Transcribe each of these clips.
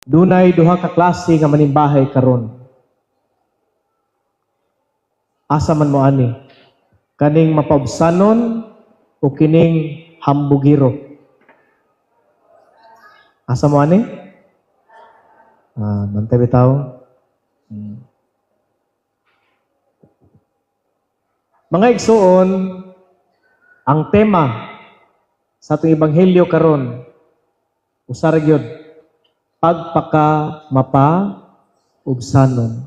Dunay duha ka klase nga manimbahay karon. Asa man mo ani? Kaning mapaubsanon o kining hambugiro? Asa mo ani? Bantay bitaw. Mga igsoon, ang tema sa atong ebanghelyo karon usa ra gyud pagpaka mapaubsanon.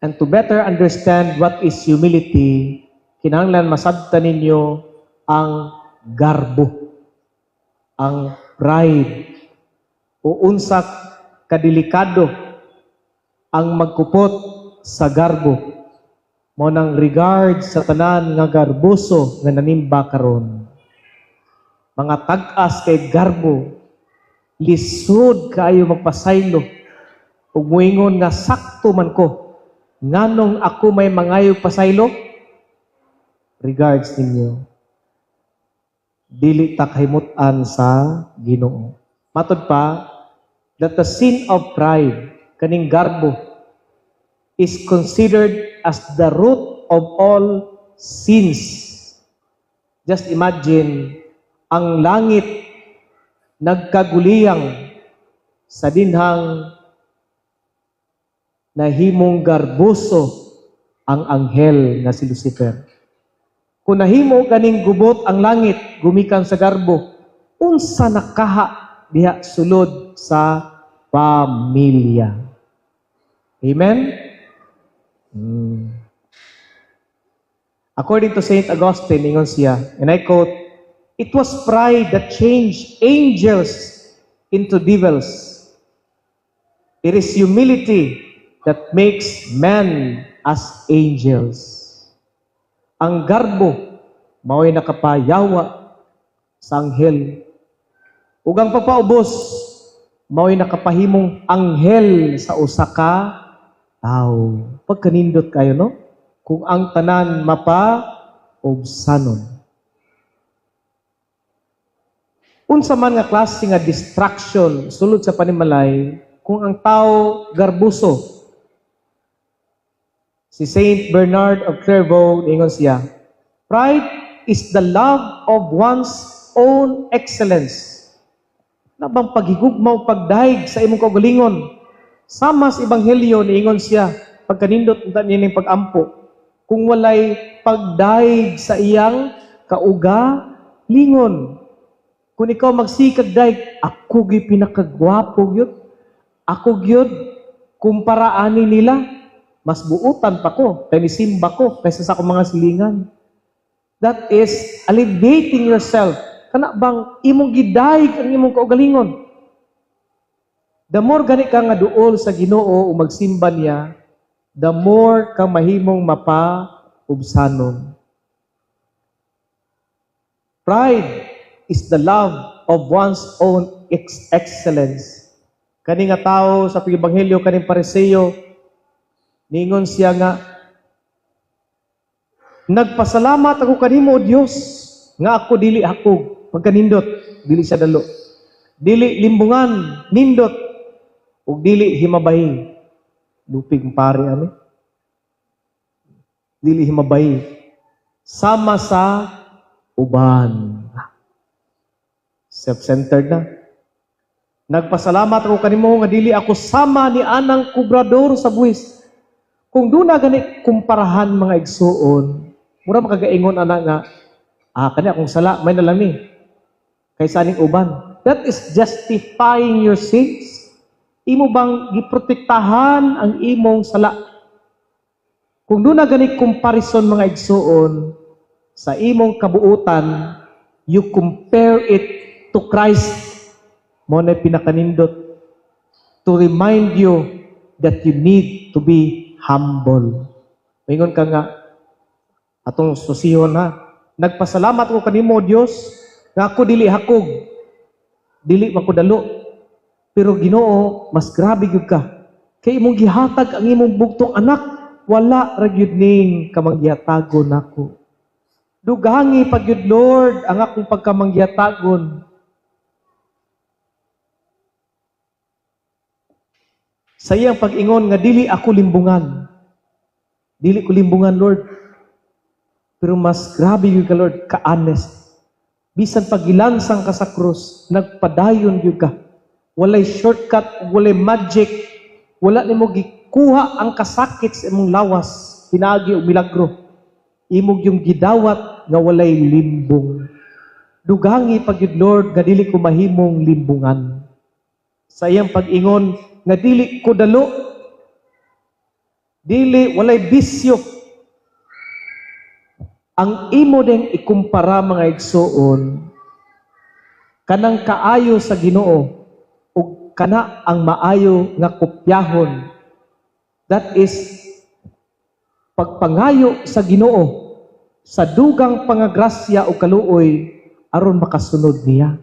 And to better understand what is humility, kinahanglan masabtan ninyo ang garbo, ang pride, o unsa kadelikado ang magkupot sa garbo. Mo nang regard sa tanan nga garbuso nga nanimba karon. Mga tag-as kay garbo, lisod kaayo magpasaylo, ug moingon nga sakto man ko, nganong ako may mangayog pasaylo? Regards ninyo. Dili ta kahimutan sa Ginoo. Matod pa, that the sin of pride, kaning garbo, is considered as the root of all sins. Just imagine, ang langit nagkaguliyang sa dinhang nahimong garbuso ang anghel nga si Lucifer. Kung nahimo ganing gubot ang langit gumikan sa garbo, unsa nakaha diha sulod sa pamilya. Amen? According to Saint Augustine, ingon siya, and I quote, "It was pride that changed angels into devils. It is humility that makes men as angels." Ang garbo, mao'y nakapayawa sa anghel. Ug ang pagpaubos, mao'y nakapahimong anghel sa usa ka tao. Pagkanindot kayo, no? Kung ang tanan mapaubsanon. Unsa man nga klase nga distraction sulod sa panimalay kung ang tao garbuso. Si Saint Bernard of Clairvaux, ingon siya, "Pride is the love of one's own excellence." Nabang paghigugmaw pagdaig sa imong kaugalingon. Sama sa ebanghelyo niingon siya, pagkanindot unta niya ning pag-ampo, kung walay pagdaig sa iyang kaugalingon. Kung ikaw magsikag daig, ako gyud pinakagwapo gyud. Ako gyud kumpara ani nila, mas buutan pa ko, kay nisimba ko kaysa sa akong mga silingan. That is elevating yourself. Kana bang imong gidaig ang imong kaugalingon? The more gani ka nga duol sa Ginoo o magsimba niya, the more ka mahimong mapaubsanon. Pride is the love of one's own excellence. Kani nga tao sa pag-ebanghelyo, kaning Pariseo, ningon siya nga, "Nagpasalamat ako kanimo, O Dios, nga ako dili hakog." Pagkanindot, dili siya dalo. Dili limbungan, nindot, ug dili himabahi. Lupig pare ani. Dili himabahi. Sama sa uban. Self-centered na. "Nagpasalamat ako kanimo nga dili ako sama ni anang kubrador sa buwis." Kung doon na gani kumparahan mga igsuon, mura makagaingon ana nga, kani akong sala, may nalami. Kaysa aning uban. That is justifying your sins. Imo bang giprotektahan ang imong sala? Kung doon na gani comparison mga igsuon, sa imong kabuutan, you compare it to Christ. Mo na pinakanindot to remind you that you need to be humble. Mingon ka nga, atong susihon ha, "Nagpasalamat ko kanimo, Dios, nga ako dili hakog, dili makudalo. Pero Ginoo, mas grabe gyud ka. Kay imong gihatag ang imong bugtong anak, wala ra gyud ning kamanggihatagon nako. Dugangi pag gyud Lord ang akong pagkamanggihatagon." Sa iyang pag-ingon nga dili ako limbungan. Dili ko limbungan, Lord. Pero mas grabe yung ka, Lord, ka-honest. Bisan pagilansang ka sa krus, nagpadayon yung ka. Walay shortcut, walay magic, wala nimo gikuha ang kasakit sa imong lawas, pinagi o milagro. Imog yung gidawat nga walay limbong. Dugangi pag yun, Lord, nga dili ko mahimong limbungan. Sa iyang pag-ingon, nga dili ko dalo, dili, walay bisyo. Ang imo ding ikumpara mga igsoon, kanang kaayo sa Ginoo, o kana ang maayo nga kopyahon. That is, pagpangayo sa Ginoo, sa dugang pangagrasya o kaluoy, aron makasunod niya.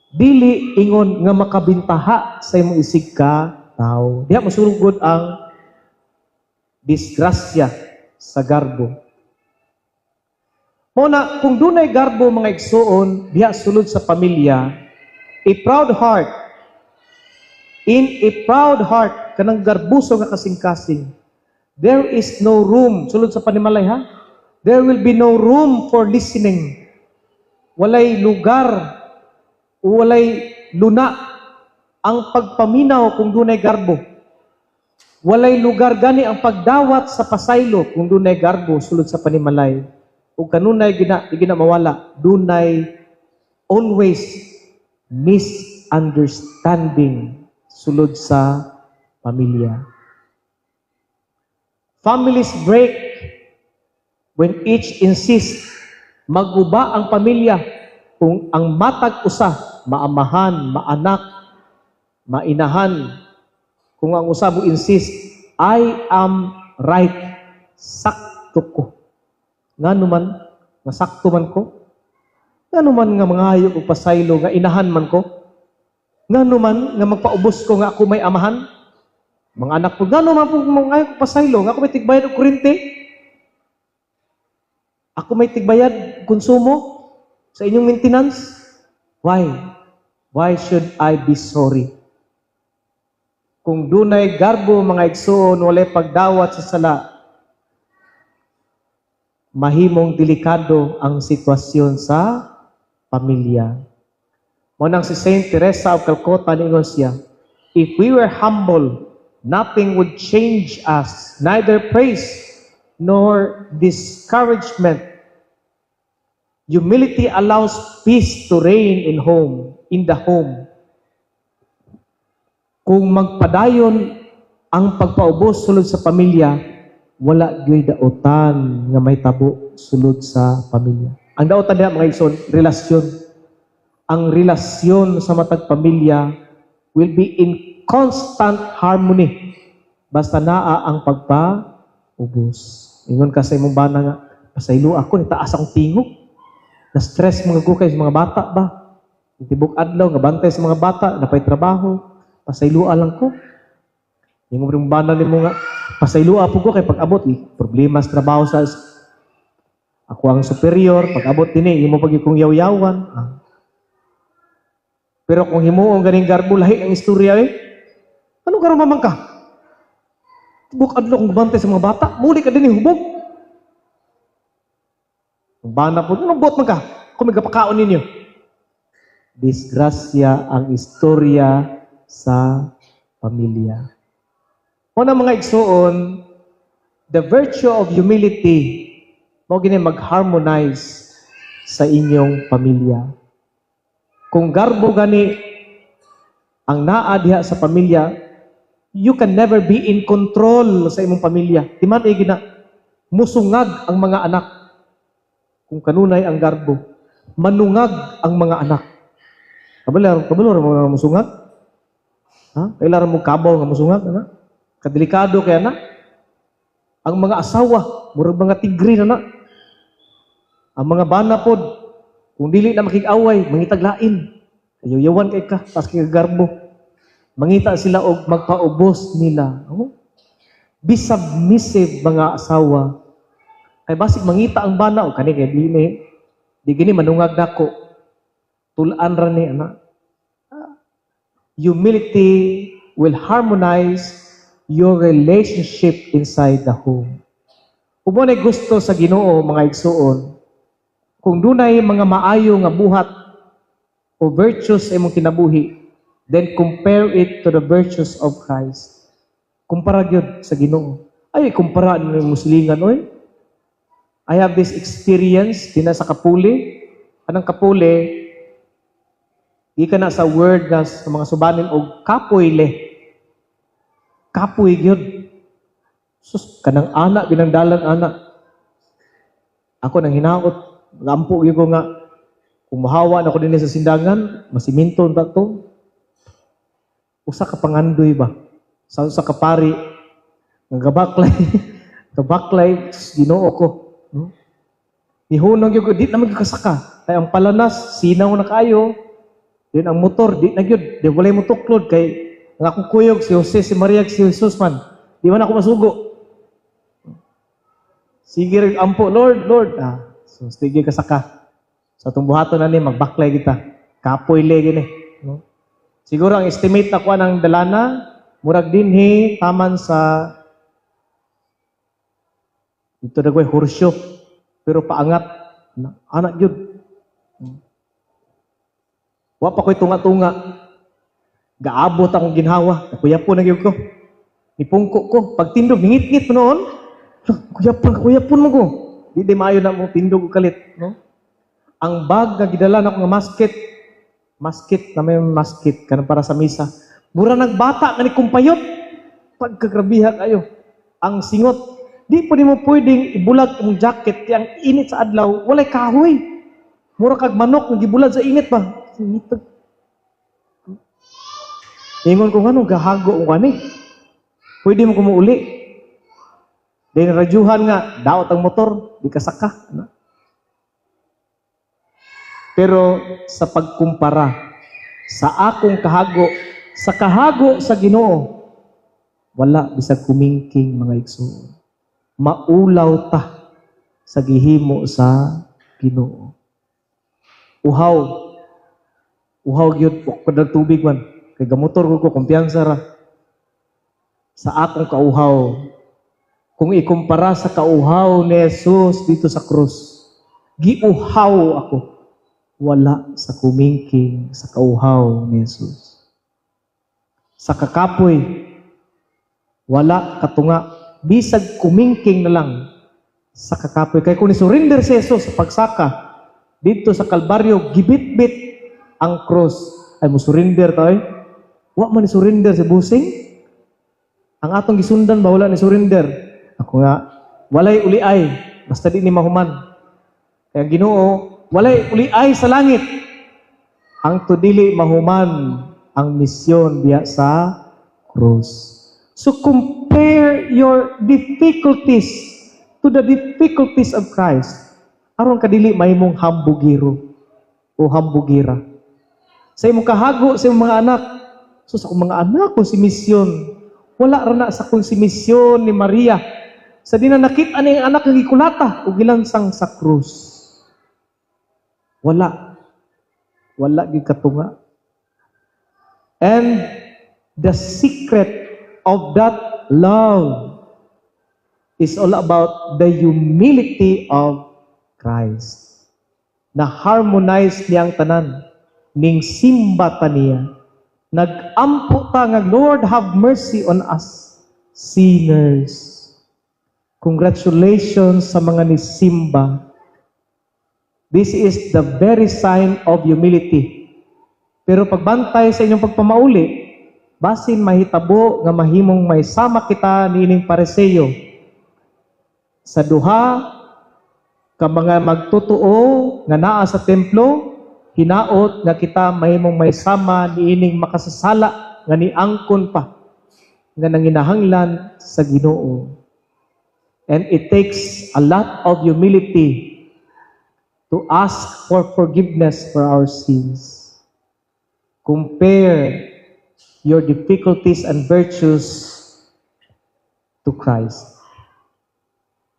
Dili ingon nga makabintaha sa imong isig ka tao. Diha masulugod ang disgrasya sa garbo. Muna, kung dunay garbo mga igsoon, diha sulod sa pamilya, a proud heart, in a proud heart, kanang garbuso nga kasing-kasing, there is no room, sulod sa panimalay ha, there will be no room for listening. Walay lugar, walay luna ang pagpaminaw kung dunay garbo. Walay lugar gani ang pagdawat sa pasaylo kung dunay garbo sulod sa panimalay. Ug kanunay gina mawala, dunay always misunderstanding sulod sa pamilya. Families break when each insists maguba ang pamilya kung ang matag usa, maamahan, maanak, mainahan, kung ang usa mo insist, I am right, sakto ko. Nga naman, nasakto man ko. Nga naman nga mangayo o pasaylo, nga inahan man ko. Nga naman nga magpaubos ko nga ako may amahan. Mga anak ko, nga naman po mangayo o pasaylo, nga ako may tigbayad o kurente. Ako may tigbayad, konsumo, sa inyong maintenance. Why? Why should I be sorry? Kung dunay garbo mga igsoon, walay pagdawat sa sala, mahimong delikado ang sitwasyon sa pamilya. Munang si Saint Teresa of Calcutta, ningon siya, if we were humble, nothing would change us, neither praise nor discouragement. Humility allows peace to reign in the home. Kung magpadayon ang pagpaubos sulod sa pamilya, wala gyud daotan nga may tabo sulod sa pamilya. Ang daotan diha mga igsoon, relasyon. Ang relasyon sa matag pamilya will be in constant harmony basta naa ang pagpaubos. Ingon ka sa imong bana nga, pasaylo ako ni taas akong tingog. Na-stress mga gukay sa mga bata ba? Tibok adlaw nga bantay sa mga bata, napay trabaho, pasaylua lang ko. Ingon ring bana nimo nga, pasaylua po ko kay pag-abot problema sa trabaho sa ako ang superior, pag-abot din imo pag kong yaw-yawan. Pero kung himuong ganing garbo lahi ang istorya ano karon mamang ka? Tibok adlaw kung bantay sa mga bata, muli ka din hubog. Kung bana po, anong bot man ka? Kung may kapakaon ninyo. Disgrasya ang istorya sa pamilya. Una mga igsoon, the virtue of humility, mo gini mag-harmonize sa inyong pamilya. Kung garbo gani ang naa diha sa pamilya, you can never be in control sa imong pamilya. Di man gina musungag ang mga anak. Kung kanunay ang garbo, manungag ang mga anak. Kabalo mga musungag? Ha? Kailangan mo kabaw nga musungag, na? Kadelikado kaya na. Ang mga asawa, murag mga tigri na. Ang mga bana pod, kung dili na makig-away, mangitaglain. Ayaw-yawan kay ka, pas kay garbo. Mangita sila og magpaubos nila. Oh? Be submissive mga asawa. Ay basig mangita ang bana o kani kay di gini manungag nako. Tulan ra ni ana. Humility will harmonize your relationship inside the home. Kung mo na gusto sa Ginoo, mga igsuon, kung dunay mga maayo nga buhat o virtues imong kinabuhi, then compare it to the virtues of Christ. Kumpara gyud sa Ginoo. Ay, kumpara ni muslingan, oy. I have this experience din sa Kapuli. Anong Kapuli? Di ka na sa word nga sa mga subanin o kapoy le. Kapoy gyud. Sus, kanang anak, binangdalan anak. Ako nang hinaot. Gampo gyud ko nga. Kung mahawa na ko din sa sindangan, masiminto na to. Usa ka pangandoy ba? Sa kapari, nagabaklay, gabaklay, Ginoo ko. Ihunong yung di naman kasaka. Kaya ang palanas, sinaw na kayo. Yun ang motor, di na yun. Di wala mo tuklod. Kay ang akong kuyog, si Jose, si Maria, si Jesus man. Di man ako masugo. Sige rin, ampo, Lord, Lord. So, sige kasaka. Sa tumbuhato na ni, magbaklay kita. Kapoy le, gini. No? Siguro ang estimate na ko ng dalana, murag din taman sa ito na ko horsyo, pero paangat, anak yun. Wa pa ko'y tunga-tunga. Gaabot akong ginhawa. Kuyapon na yun ko. Nipungko ko. Pag tindog, ngit-ngit mo noon. Kuyapon mo ko. Di maayo na mo tindog o kalit. No? Ang bag na gidala na ko nga masket na may masket ka para sa misa. Mura nagbata na ni kumpayot. Pagkagrabiha kayo. Ang singot. Di po mo pwedeng ibulag ang jacket kaya ang init sa adlaw, walay kahoy. Mura kag manok, nagibulag sa init ba? Sinitag. Ingon ko nga, gahago ko kani. Pwede mo kumuuli. Dahil radyuhan nga, daot ang motor, di kasaka. Pero sa pagkumpara, sa akong kahago, sa kahago sa Ginoo, wala bisag kumingking mga igsoon. Maulaw ta sa gihimo sa Ginoo. Uhaw gyud pag tubig man kay gamotor ko kumpiyansa ra sa akong kauhaw. Kung ikumpara sa kauhaw ni Jesus dito sa krus, giuhaw ako. Wala sa kumingking sa kauhaw ni Jesus. Sa kakapoy, wala katunga. Bisag kumingking na lang sa kakapoy. Kaya kung ni-surrender si Jesus sa pagsaka, dito sa Kalbaryo, gibit-bit ang cross. Ay mo surrender tayo. Wa man ni-surrender si busing. Ang atong gisundan ba wala ni-surrender? Ako nga, walay uliay. Basta di ni mahuman. Kaya Ginoo, walay uliay sa langit. Ang tudili mahuman ang misyon diya sa cross. So compare your difficulties to the difficulties of Christ. Aron kadili mahimong hambugiro o hambugira. Sa imong kahago, sa imong mga anak. So sa akong mga anak ko si misyon. Wala ra na sa kong si misyon ni Maria. Sa dinanakit ani ang anak nga gikulata o gilansang sa krus. Wala gid katunga. And the secret of that love is all about the humility of Christ. Na harmonize niyang tanan, ning simba ta niya. Nag-ampo ta nga, Lord, have mercy on us, sinners. Congratulations sa mga ni Simba. This is the very sign of humility. Pero pagbantay sa inyong pagpamauli, basin mahitabo nga mahimong may sama kita niining Pariseyo. Sa duha ka mga magtutuo nga naa sa templo, hinaot nga kita mahimong may sama niining makasasala nga niangkon pa nga nanginahanglan sa Ginoo. And it takes a lot of humility to ask for forgiveness for our sins. Compare your difficulties and virtues to Christ.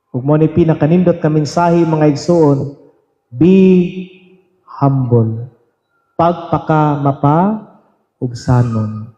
Ug mo ni pinakanindot ka mensahe mga igsoon, be humble. Pagpaka mapa ug sanon.